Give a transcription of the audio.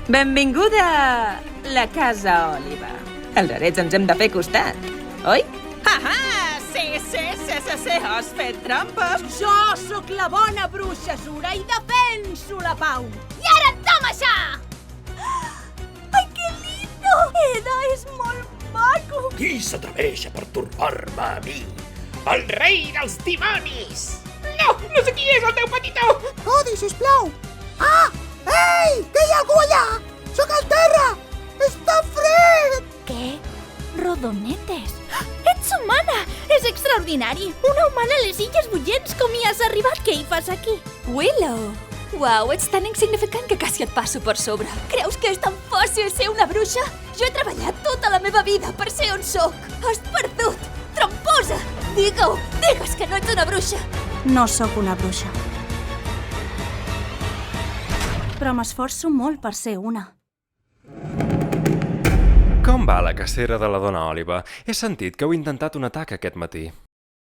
Benvinguda a la Casa Òliba. Els herets ens hem de fer costat, oi? Ah, sí, has fet trampes. Jo sóc la bona bruixa Zura i defenso la pau. I ara toma això! Ai, que lindo! Eda és molt maco. Qui s'atreveix a pertorbar-me a mi? El rei dels dimonis! No, no sé qui és el teu petitó! Codi, sisplau! Ah! Ei! Que hi ha algú allà? Sóc al terra! Està fred! Què? Rodonetes? Ets humana! És extraordinari! Una humana a les Illes Bullents! Com hi has arribat? Què hi fas aquí? Willow! Uau, ets tan insignificant que quasi et passo per sobre. Creus que és tan fàcil ser una bruixa? Jo he treballat tota la meva vida per ser on sóc. Has perdut! Tramposa! Digue-ho! Digues que no ets una bruixa! No sóc una bruixa. Però m'esforço molt per ser una. Com va la cacera de la dona Òliba? He sentit que heu intentat un atac aquest matí.